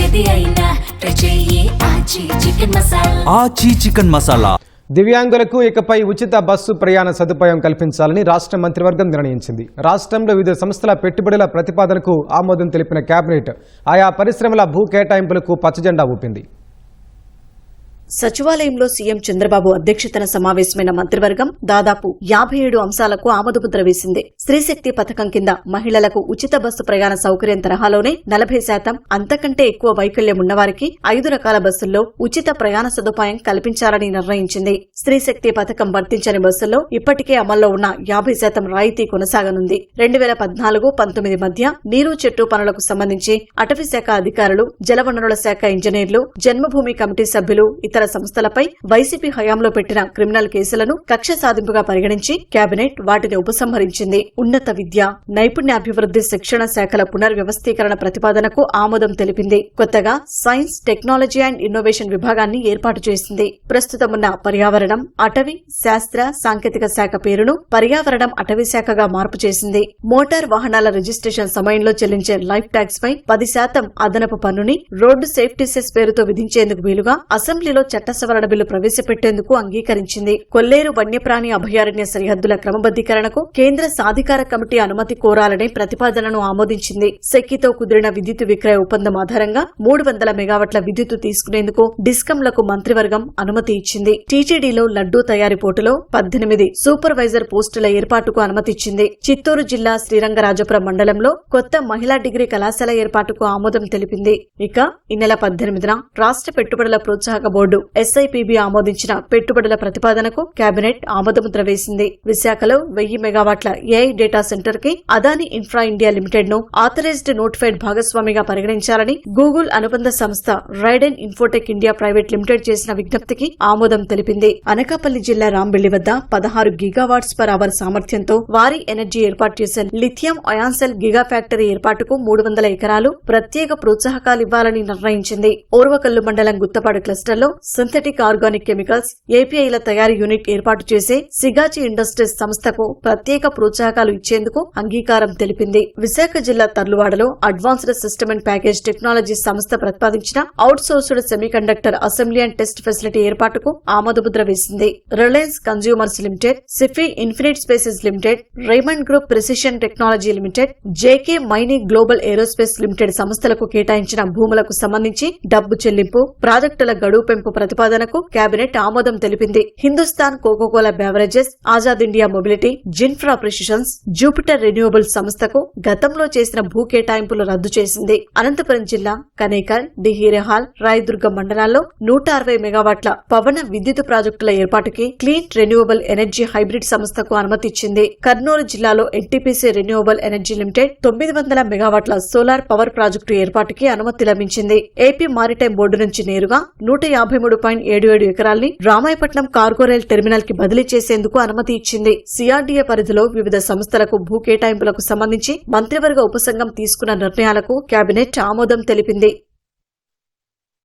ఏది అయినా ట్రై చెయ్యి ఆచి చికెన్ మసాలా. ఆచి చికెన్ మసాలా. దివ్యాంగులకు ఇకపై ఉచిత బస్సు ప్రయాణ సదుపాయం కల్పించాలని రాష్ట్ర మంత్రివర్గం నిర్ణయించింది. రాష్ట్రంలో వివిధ సంస్థల పెట్టుబడుల ప్రతిపాదనకు ఆమోదం తెలిపిన కేబినెట్ ఆయా పరిశ్రమల భూ కేటాయింపులకు పచ్చజెండా ఊపింది. సచివాలయంలో సీఎం చంద్రబాబు అధ్యక్షతన సమావేశమైన మంత్రివర్గం దాదాపు 57 అంశాలకు ఆమోదముద్ర వేసింది. స్త్రీశక్తి పథకం కింద మహిళలకు ఉచిత బస్సు ప్రయాణ సౌకర్యం తరహాలోనే 40% అంతకంటే ఎక్కువ వైకల్యం ఉన్నవారికి 5 రకాల బస్సుల్లో ఉచిత ప్రయాణ సదుపాయం కల్పించాలని నిర్ణయించింది. స్త్రీశక్తి పథకం వర్తించని బస్సుల్లో ఇప్పటికే అమల్లో ఉన్న 50% రాయితీ కొనసాగనుంది. 2014-19 మధ్య నీరు చెట్టు పనులకు సంబంధించి అటవీ శాఖ అధికారులు, జలవనరుల శాఖ ఇంజనీర్లు, జన్మభూమి కమిటీ సభ్యులు, ఇతర సంస్థలపై వైసీపీ హయాంలో పెట్టిన క్రిమినల్ కేసులను కక్ష సాధింపుగా పరిగణించి కేబినెట్ వాటిని ఉపసంహరించింది. ఉన్నత విద్య, నైపుణ్యాభివృద్ది శిక్షణ శాఖల పునర్వ్యవస్థీకరణ ప్రతిపాదనకు ఆమోదం తెలిపింది. కొత్తగా సైన్స్, టెక్నాలజీ అండ్ ఇన్నోవేషన్ విభాగాన్ని ఏర్పాటు చేసింది. ప్రస్తుతమున్న పర్యావరణం, అటవీ, శాస్త్ర, సాంకేతిక శాఖ పేరును పర్యావరణం, అటవీ శాఖగా మార్పు చేసింది. మోటార్ వాహనాల రిజిస్ట్రేషన్ సమయంలో చెల్లించే లైఫ్ ట్యాక్స్ పై 10% అదనపు పన్నుని రోడ్డు సేఫ్టీ సెస్ పేరుతో విధించేందుకు వీలుగా అసెంబ్లీలో చట్ట సవరణ బిల్లు ప్రవేశపెట్టేందుకు అంగీకరించింది. కొల్లేరు వన్యప్రాణి అభయారణ్య సరిహద్దుల క్రమబద్దీకరణకు కేంద్ర సాధికార కమిటీ అనుమతి కోరాలనే ప్రతిపాదనను ఆమోదించింది. సెక్కితో కుదిరిన విద్యుత్ విక్రయ ఒప్పందం ఆధారంగా 300 మెగావాట్ల విద్యుత్ తీసుకునేందుకు డిస్కంలకు మంత్రివర్గం అనుమతి ఇచ్చింది. టీటీడీలో లడ్డూ తయారీ పోర్టులో 18 సూపర్వైజర్ పోస్టుల ఏర్పాటుకు అనుమతి ఇచ్చింది. చిత్తూరు జిల్లా శ్రీరంగరాజపురం మండలంలో కొత్త మహిళా డిగ్రీ కళాశాల ఏర్పాటుకు ఆమోదం తెలిపింది. ఇక ఈ నెల 18న రాష్ట్ర పెట్టుబడుల ప్రోత్సాహక బోర్డు SIPB ఆమోదించిన పెట్టుబడుల ప్రతిపాదనకు కేబినెట్ ఆమోదముద్ర వేసింది. విశాఖలో 1000 మెగావాట్ల AI డేటా సెంటర్ కి అదాని ఇన్ఫ్రా ఇండియా లిమిటెడ్ ను ఆథరైజ్డ్ నోటిఫైడ్ భాగస్వామిగా పరిగణించాలని గూగుల్ అనుబంధ సంస్థ Raiden Infotech India private limited చేసిన విజ్ఞప్తికి ఆమోదం తెలిపింది. అనకాపల్లి జిల్లా రాంబిల్లి వద్ద 16 గిగావాట్స్ పర్ అవర్ సామర్థ్యంతో వారి ఎనర్జీ ఏర్పాటు చేసే లిథియం అయాన్సెల్ గిగా ఫ్యాక్టరీ ఏర్పాటుకు 300 ఎకరాలు ప్రత్యేక ప్రోత్సాహకాలివ్వాలని నిర్ణయించింది. ఓర్వకల్లు మండలం గుత్తపాడు క్లస్టర్లో సింథటిక్ ఆర్గానిక్ కెమికల్స్, APIల తయారీ యూనిట్ ఏర్పాటు చేసే సిగాచి ఇండస్ట్రీస్ సంస్థకు ప్రత్యేక ప్రోత్సాహకాలు ఇచ్చేందుకు అంగీకారం తెలిపింది. విశాఖ జిల్లా తర్లువాడలో advanced system and package technology సంస్థ ప్రతిపాదించిన outsourced semiconductor assembly and test facility ఏర్పాటుకు ఆమోదముద్ర వేసింది. Reliance consumers limited, Sify infinite spaces limited, Raymond group precision technology limited, JK Maini global aerospace limited సంస్థలకు కేటాయించిన భూములకు సంబంధించి డబ్బు చెల్లింపు, ప్రాజెక్టుల గడువు పెంపు ప్రతిపాదనకు కేబినెట్ ఆమోదం తెలిపింది. Hindustan Coca Cola beverages, Azad India mobility, జిన్ఫ్రా ప్రిసిషన్స్, జూపిటర్ రెన్యూవబుల్ సంస్థకు గతంలో చేసిన భూ కేటాయింపులు రద్దు చేసింది. అనంతపురం జిల్లా కనేకల్, డిహిరేహాల్, రాయదుర్గం మండలాల్లో 160 మెగావాట్ల పవన విద్యుత్ ప్రాజెక్టుల ఏర్పాటుకి క్లీన్ రెన్యూవబుల్ ఎనర్జీ హైబ్రిడ్ సంస్థకు అనుమతి ఇచ్చింది. కర్నూలు జిల్లాలో NTPC రెన్యూవబుల్ ఎనర్జీ లిమిటెడ్ 900 మెగావాట్ల సోలార్ పవర్ ప్రాజెక్టు ఏర్పాటుకి అనుమతి లభించింది. ఏపీ మారిటైమ్ బోర్డు నుంచి నేరుగా 153.77 ఎకరాల్ని రామాయపట్నం కార్గో రైల్ టెర్మినల్ కి బదిలీ చేసేందుకు అనుమతి ఇచ్చింది. CRDA పరిధిలో వివిధ సంస్థలకు భూ కేటాయింపులకు సంబంధించి మంత్రివర్గ ఉపసంఘం తీసుకున్న నిర్ణయాలకు కేబినెట్ ఆమోదం తెలిపింది.